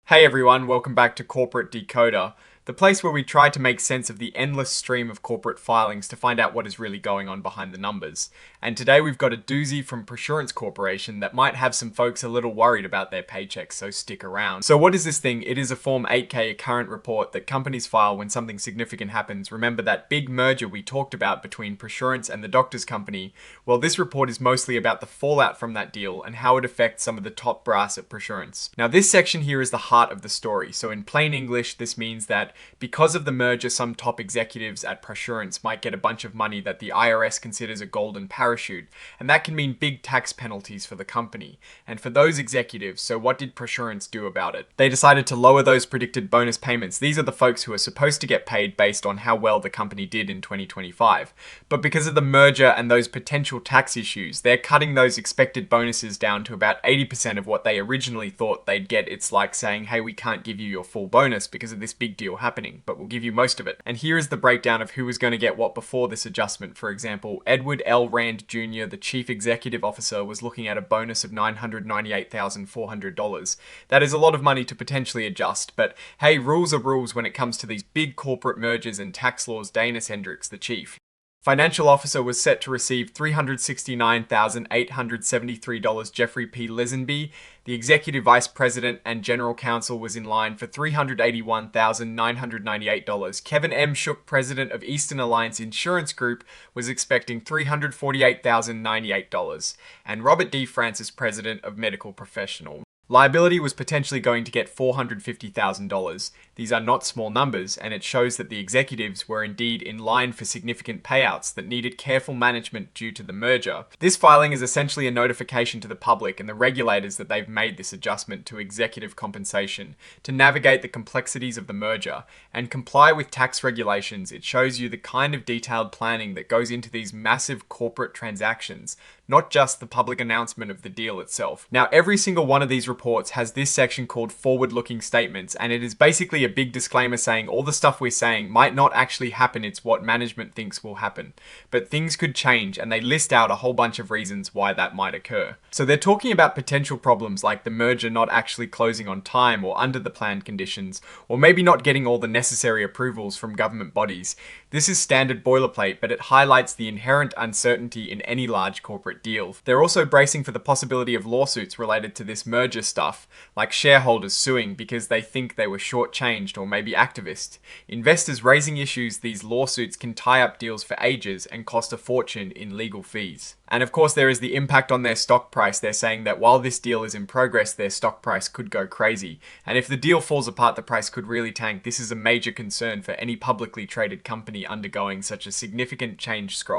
Hey everyone, welcome back to Corporate Decoder, the place where we try to make sense of the endless stream of corporate filings to find out what is really going on behind the numbers. And today we've got a doozy from ProAssurance's Corporation that might have some folks a little worried about their paychecks, so stick around. So what is this thing? It is a Form 8K, a current report that companies file when something significant happens. Remember that big merger we talked about between ProAssurance and the Doctors Company? Well, this report is mostly about the fallout from that deal and how it affects some of the top brass at ProAssurance. Now this section here is the heart of the story. So in plain English, this means that because of the merger, some top executives at ProAssurance might get a bunch of money that the IRS considers a golden parachute, and that can mean big tax penalties for the company. And for those executives, so what did ProAssurance do about it? They decided to lower those predicted bonus payments. These are the folks who are supposed to get paid based on how well the company did in 2025. But because of the merger and those potential tax issues, they're cutting those expected bonuses down to about 80% of what they originally thought they'd get. It's like saying, hey, we can't give you your full bonus because of this big deal happening, but we'll give you most of it. And here is the breakdown of who was going to get what before this adjustment. For example, Edward L. Rand Jr., the Chief Executive Officer, was looking at a bonus of $998,400. That is a lot of money to potentially adjust, but hey, rules are rules when it comes to these big corporate mergers and tax laws. Danis Hendricks, the chief. Financial Officer was set to receive $369,873. Jeffrey P. Lisenby, the Executive Vice President and General Counsel, was in line for $381,998. Kevin M. Shook, President of Eastern Alliance Insurance Group, was expecting $348,098. And Robert D. Francis, President of Medical Professional. Liability was potentially going to get $450,000. These are not small numbers, and it shows that the executives were indeed in line for significant payouts that needed careful management due to the merger. This filing is essentially a notification to the public and the regulators that they've made this adjustment to executive compensation to navigate the complexities of the merger and comply with tax regulations. It shows you the kind of detailed planning that goes into these massive corporate transactions, not just the public announcement of the deal itself. Now, every single one of these reports has this section called forward-looking statements, and it is basically a big disclaimer saying all the stuff we're saying might not actually happen. It's what management thinks will happen. But things could change, and they list out a whole bunch of reasons why that might occur. So they're talking about potential problems like the merger not actually closing on time or under the planned conditions, or maybe not getting all the necessary approvals from government bodies. This is standard boilerplate, but it highlights the inherent uncertainty in any large corporate deal. They're also bracing for the possibility of lawsuits related to this merger stuff, like shareholders suing because they think they were shortchanged or maybe activists. Investors raising issues. These lawsuits can tie up deals for ages and cost a fortune in legal fees. And of course there is the impact on their stock price. They're saying that while this deal is in progress, their stock price could go crazy. And if the deal falls apart, the price could really tank. This is a major concern for any publicly traded company undergoing such a significant change scroll.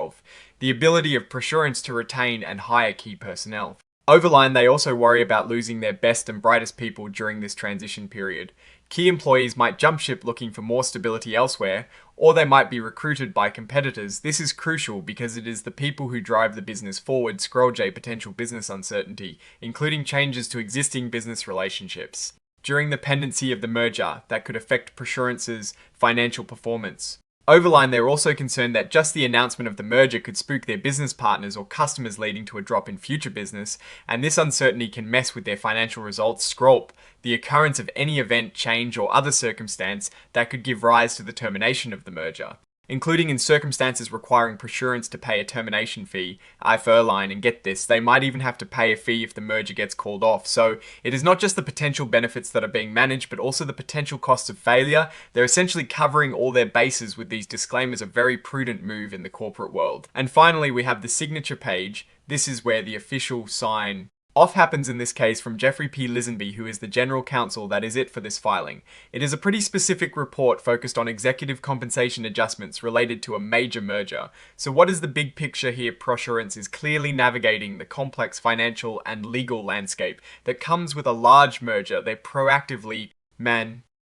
The ability of ProAssurance to retain and hire key personnel. Overline, they also worry about losing their best and brightest people during this transition period. Key employees might jump ship looking for more stability elsewhere, or they might be recruited by competitors. This is crucial because it is the people who drive the business forward. Scroll J, potential business uncertainty, including changes to existing business relationships during the pendency of the merger that could affect ProAssurance's financial performance. Overline, they're also concerned that just the announcement of the merger could spook their business partners or customers, leading to a drop in future business, and this uncertainty can mess with their financial results. Scroll, the occurrence of any event, change, or other circumstance that could give rise to the termination of the merger, including in circumstances requiring ProAssurance to pay a termination fee. Overline, and get this, they might even have to pay a fee if the merger gets called off. So it is not just the potential benefits that are being managed, but also the potential costs of failure. They're essentially covering all their bases with these disclaimers, a very prudent move in the corporate world. And finally, we have the signature page. This is where the official sign off happens, in this case from Jeffrey P. Lisenby, who is the General Counsel. That is it for this filing. It is a pretty specific report focused on executive compensation adjustments related to a major merger. So what is the big picture here? ProAssurance is clearly navigating the complex financial and legal landscape that comes with a large merger. They proactively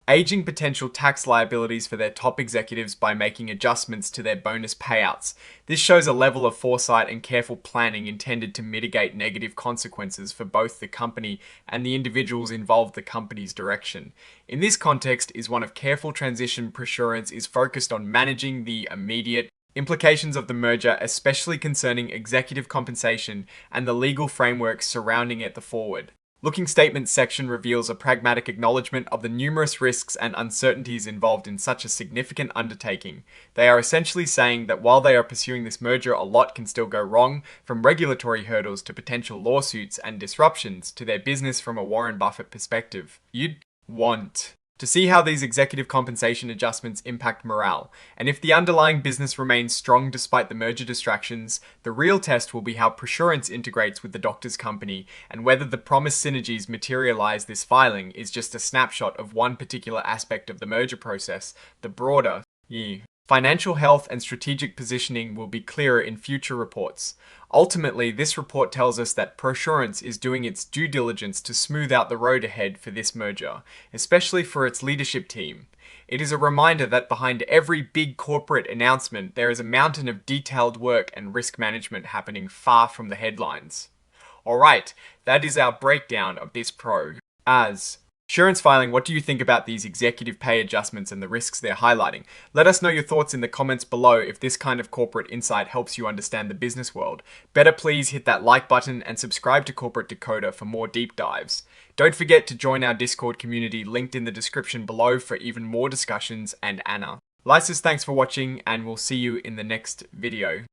aging potential tax liabilities for their top executives by making adjustments to their bonus payouts. This shows a level of foresight and careful planning intended to mitigate negative consequences for both the company and the individuals involved. The company's direction in this context is one of careful transition. ProAssurance is focused on managing the immediate implications of the merger, especially concerning executive compensation and the legal framework surrounding it. The forward Looking Statements section reveals a pragmatic acknowledgement of the numerous risks and uncertainties involved in such a significant undertaking. They are essentially saying that while they are pursuing this merger, a lot can still go wrong, from regulatory hurdles to potential lawsuits and disruptions to their business from a Warren Buffett perspective. You'd want to see how these executive compensation adjustments impact morale, and if the underlying business remains strong despite the merger distractions, the real test will be how ProAssurance integrates with the doctor's company, and whether the promised synergies materialize. This filing is just a snapshot of one particular aspect of the merger process. The broader financial health and strategic positioning will be clearer in future reports. Ultimately, this report tells us that ProAssurance is doing its due diligence to smooth out the road ahead for this merger, especially for its leadership team. It is a reminder that behind every big corporate announcement, there is a mountain of detailed work and risk management happening far from the headlines. Alright, that is our breakdown of this ProAssurance filing. What do you think about these executive pay adjustments and the risks they're highlighting? Let us know your thoughts in the comments below if this kind of corporate insight helps you understand the business world. Better please hit that like button and subscribe to Corporate Decoder for more deep dives. Don't forget to join our Discord community linked in the description below for even more discussions and Anna. Lysis, thanks for watching and we'll see you in the next video.